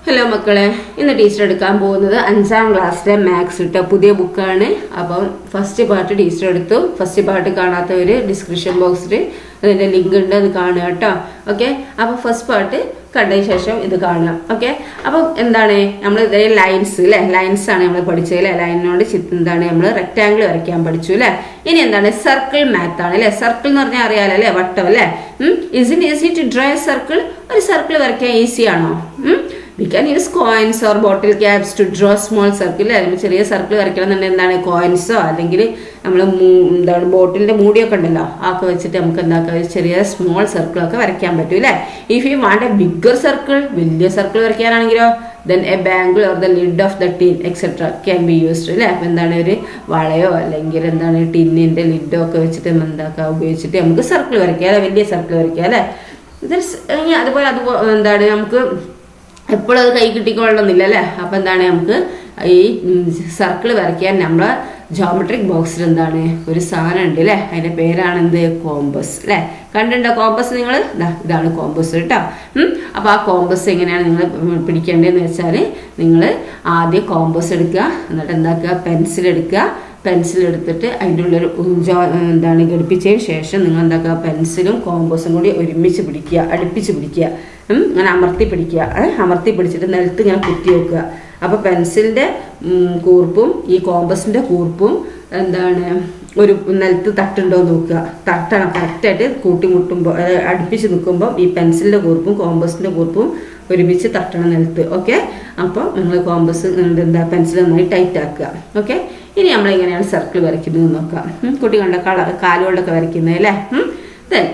Hello മക്കളെ, ഇന്ന് teacher എടുക്കാൻ പോകുന്നത് 5ാം ക്ലാസ്സിലെ മാത്സ് ഇട്ട പുതിയ ബുക്കാണ്. അപ്പം ഫസ്റ്റ് പാർട്ട് ടീച്ചർ എടുത്തു. ഫസ്റ്റ് പാർട്ട് കാണാത്തവർ ഡിസ്ക്രിപ്ഷൻ ബോക്സിൽ അതിൻ്റെ ലിങ്ക് ഉണ്ട്, അത് കാണുക കേട്ടോ. ഓക്കെ, അപ്പോൾ ഫസ്റ്റ് പാർട്ട് കണ്ടതിന് ശേഷം ഇത് കാണാം. ഓക്കെ, അപ്പം എന്താണ് നമ്മൾ ഇതേ ലൈൻസ് അല്ലേ, ലൈൻസ് ആണ് നമ്മൾ പഠിച്ചത് അല്ലേ. ലൈനിനോട് എന്താണ് നമ്മൾ റെക്റ്റാങ്കിൾ വരയ്ക്കാൻ പഠിച്ചു അല്ലേ. ഇനി എന്താണ് സർക്കിൾ മാത്ത് ആണ് അല്ലേ. സർക്കിൾ എന്ന് പറഞ്ഞാൽ അറിയാലോ അല്ലേ, വട്ടം അല്ലേ. Easy to draw a circle. ഒരു സർക്കിൾ വരയ്ക്കാൻ ഈസി ആണോ? We can use coins or bottle caps to draw small circle. അല്ലെങ്കിൽ ചെറിയ സർക്കിൾ വരയ്ക്കണമെന്നുണ്ടെങ്കിൽ എന്താണ് കോയിൻസോ അല്ലെങ്കിൽ നമ്മൾ എന്താണ് ബോട്ടിലിൻ്റെ മൂടിയൊക്കെ ഉണ്ടല്ലോ, ആക്കെ വെച്ചിട്ട് നമുക്ക് എന്താക്കാം ചെറിയ സ്മോൾ സർക്കിളൊക്കെ വരയ്ക്കാൻ പറ്റും അല്ലേ. If you want A bigger circle, വലിയ circle വരയ്ക്കാനാണെങ്കിലോ then a bangle or the lid of the tin etc can be used അല്ലേ. അപ്പം എന്താണ് ഒരു വളയോ അല്ലെങ്കിൽ എന്താണ് ടിന്നിൻ്റെ ലിഡോ ഒക്കെ വെച്ചിട്ട് എന്താക്കുക ഉപയോഗിച്ചിട്ട് നമുക്ക് സർക്കിൾ വരയ്ക്കാം അല്ലെ, വലിയ സർക്കിൾ വരയ്ക്കാം അല്ലേ. അതുപോലെ എന്താണ് നമുക്ക് എപ്പോഴും അത് കൈ കിട്ടിക്കൊള്ളണമെന്നില്ല അല്ലേ. അപ്പം എന്താണ് നമുക്ക് ഈ സർക്കിൾ വരയ്ക്കാൻ നമ്മളെ ജോമെട്രിക് ബോക്സിൽ എന്താണ് ഒരു സാധനം ഉണ്ട് അല്ലേ. അതിൻ്റെ പേരാണ് എന്ത്, കോമ്പസ് അല്ലേ. കണ്ടിട്ടുണ്ടോ കോമ്പസ് നിങ്ങൾ? ഇതാണ് കോമ്പസ് കേട്ടോ. അപ്പോൾ ആ കോമ്പസ് എങ്ങനെയാണ് നിങ്ങൾ പിടിക്കേണ്ടതെന്ന് വെച്ചാൽ നിങ്ങൾ ആദ്യം കോമ്പസ് എടുക്കുക, എന്നിട്ട് എന്താക്കുക പെൻസിൽ എടുക്കുക. പെൻസിൽ എടുത്തിട്ട് അതിൻ്റെ ഉള്ളൊരു എന്താണ് ഘടിപ്പിച്ചതിന് ശേഷം നിങ്ങൾ എന്താക്കുക പെൻസിലും കോമ്പസും കൂടി ഒരുമിച്ച് പിടിക്കുക, അടുപ്പിച്ച് പിടിക്കുക. അങ്ങനെ അമർത്തി പിടിക്കുക. അമർത്തി പിടിച്ചിട്ട് നിലത്ത് ഇങ്ങനെ കുത്തി വെക്കുക. അപ്പോൾ പെൻസിലിൻ്റെ കൂർപ്പും ഈ കോമ്പസിൻ്റെ കൂർപ്പും എന്താണ് ഒരു നിലത്ത് തട്ടുണ്ടോ നോക്കുക. തട്ടണം കറക്റ്റായിട്ട് കൂട്ടിമുട്ടുമ്പോൾ അടുപ്പിച്ച് നിൽക്കുമ്പോൾ ഈ പെൻസിലിൻ്റെ കൂർപ്പും കോമ്പസിൻ്റെ കൂർപ്പും ഒരുമിച്ച് തട്ടണം നിലത്ത്. ഓക്കെ, അപ്പോൾ നിങ്ങൾ കോമ്പസ് എന്താ പെൻസിൽ നന്നായി ടൈറ്റ് ആക്കുക. ഓക്കെ, ഇനി നമ്മളെങ്ങനെയാണ് സർക്കിൾ വരയ്ക്കുന്നത് നോക്കാം. കുട്ടി കണ്ട കാലുകൊണ്ടൊക്കെ വരയ്ക്കുന്നത് അല്ലേ. Then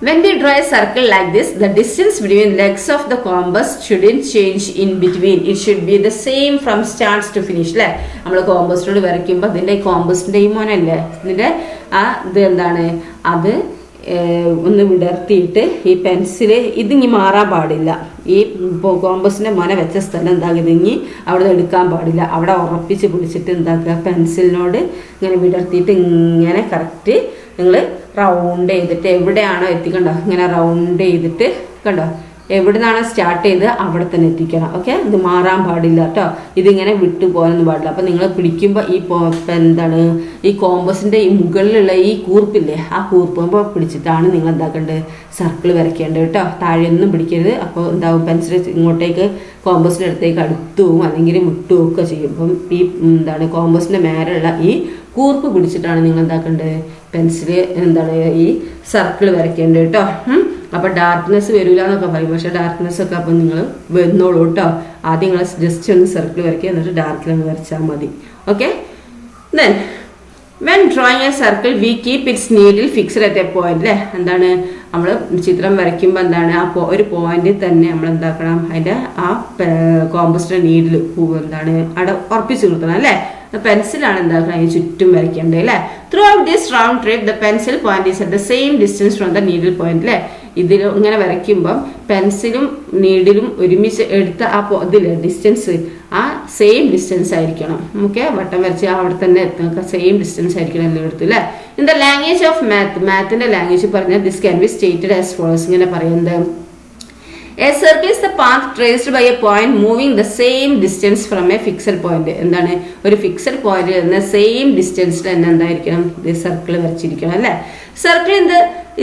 when we draw a circle like this, the distance between legs of the compass shouldn't change in between. It should be the same from start to finish അല്ലേ. നമ്മൾ കോമ്പസിനോട് വരയ്ക്കുമ്പോൾ ഇതിൻ്റെ കോമ്പസിൻ്റെ ഈ മോനല്ലേ, ഇതിൻ്റെ ആ ഇത് എന്താണ് അത് ഒന്ന് വിടർത്തിയിട്ട് ഈ പെൻസില് ഇതിങ്ങി മാറാൻ പാടില്ല. ഈ കോമ്പസിൻ്റെ മൊന വെച്ച സ്ഥലം എന്താകുക ഇങ്ങി അവിടെ എടുക്കാൻ പാടില്ല. അവിടെ ഉറപ്പിച്ച് പിടിച്ചിട്ട് എന്താക്കുക പെൻസിലിനോട് ഇങ്ങനെ വിടർത്തിയിട്ട് ഇങ്ങനെ കറക്റ്റ് നിങ്ങൾ റൗണ്ട് ചെയ്തിട്ട് എവിടെയാണോ എത്തിക്കണ്ടോ ഇങ്ങനെ റൗണ്ട് ചെയ്തിട്ട് കണ്ടോ എവിടെ നിന്നാണ് സ്റ്റാർട്ട് ചെയ്ത് അവിടെ തന്നെ എത്തിക്കണം. ഓക്കെ, ഇത് മാറാൻ പാടില്ല കേട്ടോ. ഇതിങ്ങനെ വിട്ടു പോകാനൊന്നും പാടില്ല. അപ്പം നിങ്ങൾ പിടിക്കുമ്പോൾ ഈ എന്താണ് ഈ കോമ്പസിൻ്റെ ഈ മുകളിലുള്ള ഈ കൂർപ്പില്ലേ, ആ കൂർപ്പുമ്പോൾ പിടിച്ചിട്ടാണ് നിങ്ങൾ എന്താക്കേണ്ടത് സർക്കിൾ വരയ്ക്കേണ്ടത് കേട്ടോ. താഴെയൊന്നും പിടിക്കരുത്. അപ്പോൾ എന്താവും പെൻസിൽ ഇങ്ങോട്ടേക്ക് കോമ്പസിൻ്റെ അടുത്തേക്ക് അടുത്തും അല്ലെങ്കിൽ വിട്ടും ഒക്കെ ചെയ്യും. അപ്പം ഈ എന്താണ് കോമ്പസിൻ്റെ മേലുള്ള ഈ കൂർപ്പ് പിടിച്ചിട്ടാണ് നിങ്ങൾ എന്താക്കേണ്ടത് പെൻസില് എന്താണ് ഈ സർക്കിൾ വരയ്ക്കേണ്ടത് കേട്ടോ. അപ്പോൾ ഡാർക്ക്നെസ് വരില്ല എന്നൊക്കെ പറയും, പക്ഷേ ഡാർക്ക്നെസ് ഒക്കെ അപ്പം നിങ്ങൾ വന്നോളൂ കേട്ടോ. ആദ്യം നിങ്ങൾ ജസ്റ്റ് ഒന്ന് സർക്കിൾ വരയ്ക്കുക, എന്നിട്ട് ഡാർക്കിലൊന്ന് വരച്ചാൽ മതി. Okay, then when drawing A circle we keep it's needle fixed at A point അല്ലേ. എന്താണ് നമ്മൾ ചിത്രം വരയ്ക്കുമ്പോൾ എന്താണ് ആ ഒരു പോയിന്റിൽ തന്നെ നമ്മൾ എന്താക്കണം അതിൻ്റെ ആ കോമ്പസിൻ്റെ നീഡിൽ എന്താണ് അവിടെ ഉറപ്പിച്ച് നിർത്തണം അല്ലേ. പെൻസിലാണ് എന്താക്കണം അതിന് ചുറ്റും വരയ്ക്കേണ്ടത് അല്ലേ. Through out this round trip the pencil point is at the same distance from the needle point അല്ലേ. ഇതിൽ ഇങ്ങനെ വരയ്ക്കുമ്പം പെൻസിലും നീഡിലും ഒരുമിച്ച് എടുത്ത ആ ഇതില്ലേ ഡിസ്റ്റൻസ് ആ സെയിം ഡിസ്റ്റൻസ് ആയിരിക്കണം. ഓക്കെ, വട്ടം വരച്ച് അവിടെ തന്നെ എത്തുക സെയിം ഡിസ്റ്റൻസ് ആയിരിക്കണം എല്ലാം എടുത്തു അല്ലേ. ഇൻ ദ ലാംഗ്വേജ് ഓഫ് മാത്തിൻ്റെ ലാംഗ്വേജ് പറഞ്ഞാൽ this can be stated as follows. ഇങ്ങനെ പറയുന്നത് A circle is the path traced by a point moving the same distance from a fixed point. എന്താണ് ഒരു ഫിക്സഡ് പോയിന്റിൽ നിന്ന് സെയിം ഡിസ്റ്റൻസിൽ തന്നെ എന്തായിരിക്കണം ഇത് സർക്കിൾ വരച്ചിരിക്കണം അല്ലേ. Circle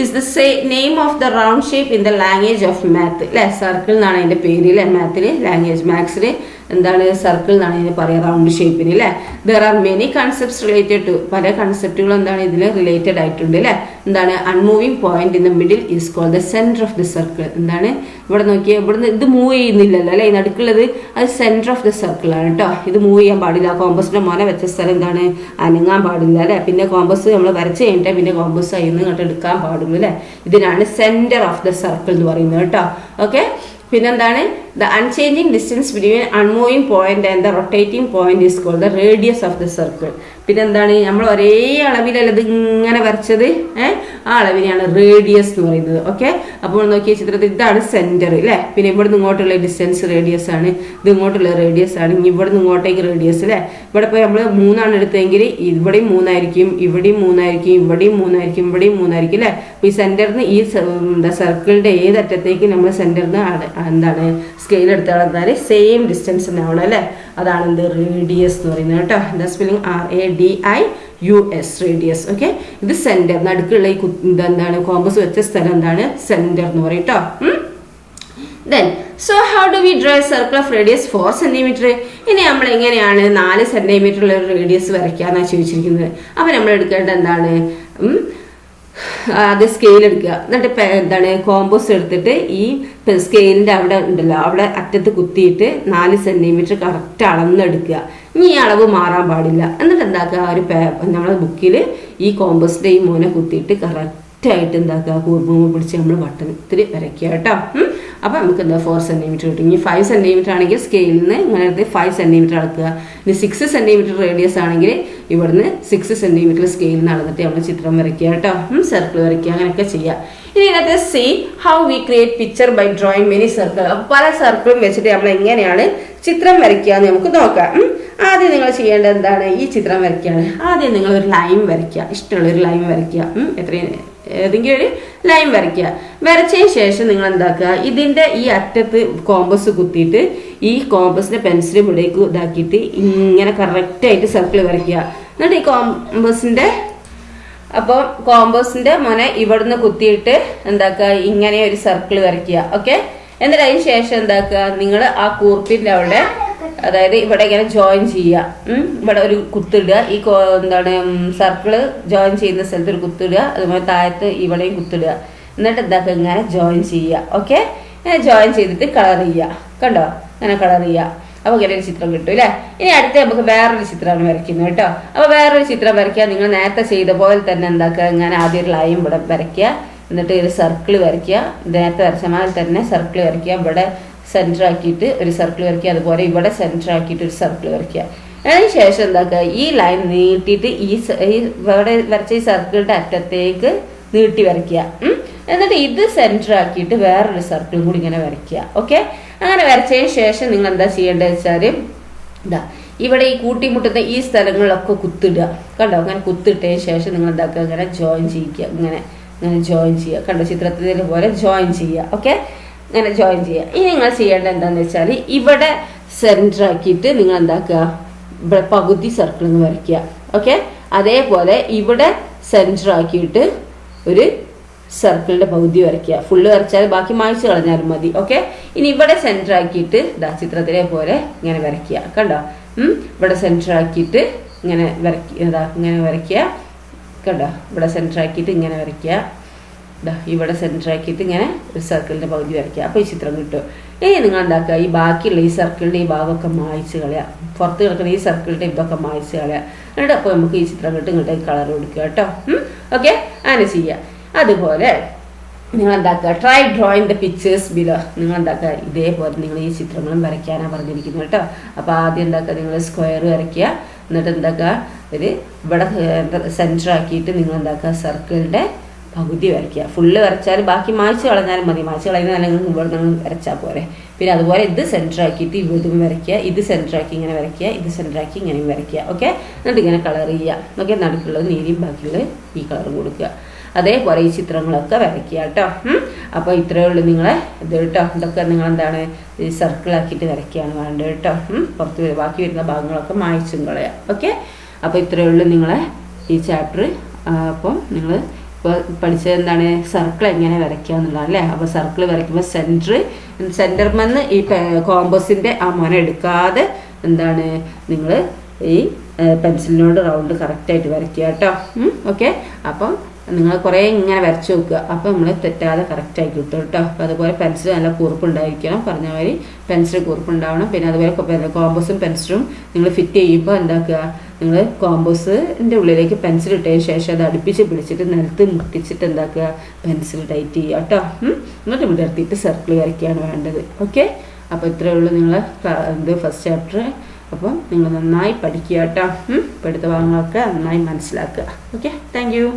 is the name of the round shape in the language of math അല്ലേ. Circle എന്നാണ് അതിൻ്റെ പേര് അല്ലേ. മാത്തിൽ ലാംഗ്വേജ് മാത്സിൽ എന്താണ് സർക്കിൾ എന്നാണ് ഇതിന് പറയുക, റൗണ്ട് ഷേപ്പിന് അല്ലേ. There are many concepts related to, പല കൺസെപ്റ്റുകളും എന്താണ് ഇതിൽ റിലേറ്റഡ് ആയിട്ടുണ്ട് അല്ലേ. എന്താണ് unmoving point in the middle is called the centre of the circle. എന്താണ് ഇവിടെ നോക്കിയാൽ ഇവിടുന്ന് ഇത് മൂവ് ചെയ്യുന്നില്ലല്ലോ അല്ലേ, നടുക്കുള്ളത് അത് സെൻറ്റർ ഓഫ് ദ സർക്കിൾ ആണ് കേട്ടോ. ഇത് മൂവ് ചെയ്യാൻ പാടില്ല. കോമ്പസിൻ്റെ മോനെ വെച്ച സ്ഥലം എന്താണ് അനങ്ങാൻ പാടില്ല അല്ലേ. പിന്നെ കോമ്പസ് നമ്മൾ വരച്ച് കഴിഞ്ഞിട്ട് പിന്നെ കോമ്പസ് അതിൽ നിന്ന് ഇങ്ങോട്ട് എടുക്കാൻ പാടുള്ളൂ അല്ലേ. ഇതിനാണ് സെൻറ്റർ ഓഫ് ദ സർക്കിൾ എന്ന് പറയുന്നത് കേട്ടോ. ഓക്കെ, പിന്നെന്താണ് the unchanging distance between unmoving point and the rotating point is called the radius of the circle. പിന്നെന്താണ് നമ്മൾ ഒരേ അളവിലല്ല ഇത് ഇങ്ങനെ വരച്ചത്, ആ അളവിനെയാണ് റേഡിയസ് എന്ന് പറയുന്നത്. ഓക്കെ, അപ്പോൾ നോക്കിയ ചിത്രത്തിൽ ഇതാണ് സെന്റർ അല്ലേ. പിന്നെ ഇവിടുന്ന് ഇങ്ങോട്ടുള്ള ഡിസ്റ്റൻസ് റേഡിയസ് ആണ്, ഇത് ഇങ്ങോട്ടുള്ള റേഡിയസ് ആണ്. ഇനി ഇവിടുന്ന് ഇങ്ങോട്ടേക്ക് റേഡിയസ് അല്ലേ. ഇവിടെ ഇപ്പോൾ നമ്മൾ 3 എടുത്തെങ്കിൽ ഇവിടെയും 3 ഇവിടെയും 3 ഇവിടെയും 3 ഇവിടെയും 3 അല്ലേ. അപ്പോൾ ഈ സെന്ററിന് ഈ സർക്കിളിന്റെ ഏതറ്റത്തേക്ക് നമ്മൾ സെന്ററിന് എന്താണ് സ്കെയിൽ എടുത്ത് കളഞ്ഞാൽ സെയിം ഡിസ്റ്റൻസ് ഉണ്ടാവണം അല്ലേ. അതാണ് എന്ത് റേഡിയസ് എന്ന് പറയുന്നത് കേട്ടോ. എന്താ സ്പെല്ലിംഗ് RADIUS റേഡിയസ്. ഓക്കെ, ഇത് സെന്റർ, നടുക്കുള്ള ഈ എന്താണ് കോമ്പസ് വെച്ച സ്ഥലം എന്താണ് സെന്റർ എന്ന് പറയും കേട്ടോ. Then, so how do we draw a circle of radius 4 cm? ഇനി നമ്മൾ എങ്ങനെയാണ് 4 cm ഉള്ള റേഡിയസ് വരയ്ക്കാന്നാണ് ചോദിച്ചിരിക്കുന്നത്. അപ്പം നമ്മൾ എടുക്കേണ്ടത് എന്താണ്, അത് സ്കെയിൽ എടുക്കുക. എന്നിട്ട് എന്താണ് കോമ്പസ് എടുത്തിട്ട് ഈ സ്കെയിലിൻ്റെ അവിടെ ഉണ്ടല്ലോ അവിടെ അറ്റത്ത് കുത്തിയിട്ട് 4 cm കറക്റ്റ് അളന്നെടുക്കുക. ഇനി ഈ അളവ് മാറാൻ പാടില്ല. എന്നിട്ട് എന്താക്കുക, ഒരു നമ്മളെ ബുക്കിൽ ഈ കോമ്പസിൻ്റെ ഈ മോനെ കുത്തിയിട്ട് കറക്റ്റായിട്ട് എന്താക്കുക കൂർമ്മ പിടിച്ച് നമ്മൾ വട്ടത്തിൽ വരയ്ക്കുക കേട്ടോ. അപ്പം നമുക്ക് എന്താ 4 cm കിട്ടും. ഇനി 5 cm ആണെങ്കിൽ സ്കെയിലിൽ നിന്ന് ഇങ്ങനെ 5 cm അളക്കുക. ഇനി 6 cm റേഡിയസ് ആണെങ്കിൽ ഇവിടുന്ന് 6 cm സ്കെയിലിൽ നിന്ന് അളന്നിട്ട് നമ്മൾ ചിത്രം വരയ്ക്കുക കേട്ടോ. സർക്കിൾ വരയ്ക്കുക, അങ്ങനെയൊക്കെ ചെയ്യുക. ഇനി ഇതിനകത്ത് see how we create picture by drawing many circle. പല സർക്കിളും വെച്ചിട്ട് നമ്മൾ എങ്ങനെയാണ് ചിത്രം വരയ്ക്കുക എന്ന് നമുക്ക് നോക്കാം. ആദ്യം നിങ്ങൾ ചെയ്യേണ്ടത് എന്താണ്, ഈ ചിത്രം വരയ്ക്കുകയാണ്. ആദ്യം നിങ്ങൾ ഒരു ലൈൻ വരയ്ക്കുക, ഇഷ്ടമുള്ളൊരു ലൈൻ വരയ്ക്കുക. ഏതെങ്കിലും ഒരു ലൈൻ വരയ്ക്കുക. വരച്ചതിന് ശേഷം നിങ്ങൾ എന്താക്കുക, ഇതിൻ്റെ ഈ അറ്റത്ത് കോമ്പസ് കുത്തിയിട്ട് ഈ കോമ്പസിൻ്റെ പെൻസിൽ ഇവിടേക്ക് ഇതാക്കിയിട്ട് ഇങ്ങനെ കറക്റ്റായിട്ട് സർക്കിൾ വരയ്ക്കുക. എന്നിട്ട് ഈ കോമ്പസിൻ്റെ മോനെ ഇവിടുന്ന് കുത്തിയിട്ട് എന്താക്കുക ഇങ്ങനെ ഒരു സർക്കിൾ വരയ്ക്കുക. ഓക്കെ, എന്നിട്ട് അതിന് ശേഷം എന്താക്കുക, നിങ്ങൾ ആ കൂർപ്പിൻ്റെ അവിടെ അതായത് ഇവിടെ ഇങ്ങനെ ജോയിൻ ചെയ്യുക. ഇവിടെ ഒരു കുത്തിടുക, ഈ എന്താണ് സർക്കിള് ജോയിൻ ചെയ്യുന്ന സ്ഥലത്ത് ഒരു കുത്തിടുക, അതുപോലെ താഴത്ത് ഇവിടെയും കുത്തിടുക. എന്നിട്ട് എന്താക്കുക ഇങ്ങനെ ജോയിൻ ചെയ്യുക. ഓക്കെ, ഇങ്ങനെ ജോയിൻ ചെയ്തിട്ട് കളർ ചെയ്യുക. കണ്ടോ, അങ്ങനെ കളർ ചെയ്യുക. അപ്പോൾ ഇങ്ങനെ ഒരു ചിത്രം കിട്ടും അല്ലേ. ഇനി അടുത്ത് നമുക്ക് വേറൊരു ചിത്രമാണ് വരയ്ക്കുന്നത് കേട്ടോ. അപ്പോൾ വേറൊരു ചിത്രം വരയ്ക്കുക. നിങ്ങൾ നേരത്തെ ചെയ്ത പോലെ തന്നെ എന്താക്കുക, ഇങ്ങനെ ആദ്യം ഒരു ലൈൻ ഇവിടെ വരയ്ക്കുക. എന്നിട്ട് ഒരു സർക്കിൾ വരയ്ക്കുക. നേരത്തെ വരച്ച മാതിരി തന്നെ സർക്കിൾ വരയ്ക്കുക. ഇവിടെ സെൻറ്റർ ആക്കിയിട്ട് ഒരു സർക്കിൾ വരയ്ക്കുക. അതുപോലെ ഇവിടെ സെൻറ്റർ ആക്കിയിട്ട് ഒരു സർക്കിൾ വരയ്ക്കുക. അതിന് ശേഷം എന്താക്കുക, ഈ ലൈൻ നീട്ടിയിട്ട് ഇവിടെ വരച്ച ഈ സർക്കിളിൻ്റെ അറ്റത്തേക്ക് നീട്ടി വരയ്ക്കുക. എന്നിട്ട് ഇത് സെൻറ്റർ ആക്കിയിട്ട് വേറൊരു സർക്കിളും കൂടി ഇങ്ങനെ വരയ്ക്കുക. ഓക്കെ, അങ്ങനെ വരച്ചതിന് ശേഷം നിങ്ങൾ എന്താ ചെയ്യേണ്ടത് വെച്ചാൽ ഇവിടെ ഈ കൂട്ടിമുട്ടുന്ന ഈ സ്ഥലങ്ങളിലൊക്കെ കുത്തിടുക. കണ്ടോ, അങ്ങനെ കുത്തിട്ടതിന് ശേഷം നിങ്ങൾ എന്താക്കുക ഇങ്ങനെ ജോയിൻ ചെയ്യിക്കുക. ഇങ്ങനെ ജോയിൻ ചെയ്യുക. കണ്ടോ, ചിത്രത്തിൽ പോലെ ജോയിൻ ചെയ്യുക. ഓക്കെ, അങ്ങനെ ജോയിൻ ചെയ്യുക. ഇനി നിങ്ങൾ ചെയ്യേണ്ടത് എന്താണെന്ന് വെച്ചാൽ ഇവിടെ സെൻറ്റർ ആക്കിയിട്ട് നിങ്ങൾ എന്താക്കുക ഇവിടെ പകുതി സർക്കിൾ എന്ന് വരയ്ക്കുക. ഓക്കെ, അതേപോലെ ഇവിടെ സെൻറ്റർ ആക്കിയിട്ട് ഒരു സർക്കിളിൻ്റെ പകുതി വരയ്ക്കുക. ഫുള്ള് വരച്ചാൽ ബാക്കി മായ്ച്ച് കളഞ്ഞാലും മതി. ഓക്കെ, ഇനി ഇവിടെ സെൻറ്റർ ആക്കിയിട്ട് ചിത്രത്തിലെ പോലെ ഇങ്ങനെ വരയ്ക്കുക. കണ്ടോ, ഇവിടെ സെൻറ്റർ ആക്കിയിട്ട് ഇങ്ങനെ ഇങ്ങനെ വരയ്ക്കുക. കണ്ടോ, ഇവിടെ സെൻറ്റർ ആക്കിയിട്ട് ഇങ്ങനെ വരയ്ക്കുക. ഇവിടെ സെൻറ്റർ ആക്കിയിട്ട് ഇങ്ങനെ ഒരു സർക്കിളിൻ്റെ പകുതി വരയ്ക്കുക. അപ്പോൾ ഈ ചിത്രം കിട്ടും. ഇനി നിങ്ങൾ എന്താക്കുക, ഈ ബാക്കിയുള്ള ഈ സർക്കിളിൻ്റെ ഈ ഭാഗമൊക്കെ മായ്ച്ച് കളയുക. പുറത്ത് കിടക്കുന്ന ഈ സർക്കിളിൻ്റെ ഇതൊക്കെ മായ്ച്ച് കളയുക. എന്നിട്ട് അപ്പോൾ നമുക്ക് ഈ ചിത്രം കിട്ടും. ഇങ്ങോട്ടേക്ക് കളർ കൊടുക്കുക കേട്ടോ. ഓക്കെ, അങ്ങനെ ചെയ്യുക. അതുപോലെ നിങ്ങൾ എന്താക്കുക, try drawing the pictures below. നിങ്ങൾ എന്താക്കുക ഇതേപോലെ നിങ്ങൾ ഈ ചിത്രങ്ങളും വരയ്ക്കാനാണ് പറഞ്ഞിരിക്കുന്നത് കേട്ടോ. അപ്പോൾ ആദ്യം എന്താക്കുക, നിങ്ങൾ സ്ക്വയർ വരയ്ക്കുക. എന്നിട്ട് എന്താക്കുക ഇവിടെ സെൻറ്റർ ആക്കിയിട്ട് നിങ്ങൾ എന്താക്കുക സർക്കിളിൻ്റെ പകുതി വരയ്ക്കുക. ഫുള്ള് വരച്ചാൽ ബാക്കി മായ്ച്ച് കളഞ്ഞാലും മതി. മായ്ച്ച് കളയുന്ന അല്ലെങ്കിൽ ഇവിടെ നിങ്ങൾ വരച്ചാൽ പോരെ. പിന്നെ അതുപോലെ ഇത് സെൻറ്റർ ആക്കിയിട്ട് ഇതും വരയ്ക്കുക. ഇത് സെൻറ്റർ ആക്കി ഇങ്ങനെ വരയ്ക്കുക. ഇത് സെൻറ്റർ ആക്കി ഇങ്ങനെയും വരയ്ക്കുക. ഓക്കെ, എന്നിട്ട് ഇങ്ങനെ കളർ ചെയ്യുക. ഓക്കെ, നടുക്കുള്ളത് നീതിയും ബാക്കിയുള്ളത് ഈ കളറും കൊടുക്കുക. അതേപോലെ ഈ ചിത്രങ്ങളൊക്കെ വരയ്ക്കുക കേട്ടോ. അപ്പോൾ ഇത്രയേ ഉള്ളൂ നിങ്ങളെ ഇത് കേട്ടോ. ഇതൊക്കെ നിങ്ങൾ എന്താണ് സർക്കിളാക്കിയിട്ട് വരയ്ക്കുകയാണ് വേണ്ടത് കേട്ടോ. പുറത്ത് ബാക്കി വരുന്ന ഭാഗങ്ങളൊക്കെ മായ്ച്ചും കളയാം. ഓക്കെ, അപ്പോൾ ഇത്രയേ ഉള്ളൂ നിങ്ങളെ ഈ ചാപ്റ്റർ. അപ്പം നിങ്ങൾ ഇപ്പോൾ പഠിച്ചത് എന്താണ്, സർക്കിൾ എങ്ങനെ വരയ്ക്കുക എന്നുള്ളതാണ് അല്ലേ. അപ്പോൾ സർക്കിൾ വരയ്ക്കുമ്പോൾ സെൻറ്റർമെന്ന് ഈ കോമ്പസിൻ്റെ ആ മുന എടുക്കാതെ എന്താണ് നിങ്ങൾ ഈ പെൻസിലിനോട് റൗണ്ട് കറക്റ്റായിട്ട് വരയ്ക്കുക കേട്ടോ. ഓക്കെ, അപ്പം നിങ്ങൾ കുറേ ഇങ്ങനെ വരച്ച് നോക്കുക. അപ്പോൾ നമ്മൾ തെറ്റാതെ കറക്റ്റായി കിട്ടും കേട്ടോ. അപ്പോൾ അതുപോലെ പെൻസിൽ നല്ല കൂർപ്പുണ്ടായിരിക്കണം. പറഞ്ഞ മാതിരി പെൻസിൽ കൂർപ്പുണ്ടാവണം. പിന്നെ അതുപോലെ കോമ്പസും പെൻസിലും നിങ്ങൾ ഫിറ്റ് ചെയ്യുമ്പോൾ എന്താക്കുക, നിങ്ങൾ കോമ്പസിൻ്റെ ഉള്ളിലേക്ക് പെൻസിൽ ഇട്ടതിന് ശേഷം അത് അടുപ്പിച്ച് പിടിച്ചിട്ട് നിലത്ത് മുട്ടിച്ചിട്ട് എന്താക്കുക പെൻസിൽ ടൈറ്റ് ചെയ്യുക കേട്ടോ. എന്നിട്ട് വിടർത്തിയിട്ട് സർക്കിൾ വരയ്ക്കുകയാണ് വേണ്ടത്. ഓക്കെ, അപ്പോൾ ഇത്രയേ ഉള്ളൂ നിങ്ങളെ ഫസ്റ്റ് ചാപ്റ്റർ. അപ്പം നിങ്ങൾ നന്നായി പഠിക്കുക കേട്ടോ. ഇപ്പോൾ എടുത്ത ഭാഗങ്ങളൊക്കെ നന്നായി മനസ്സിലാക്കുക. Okay, thank you.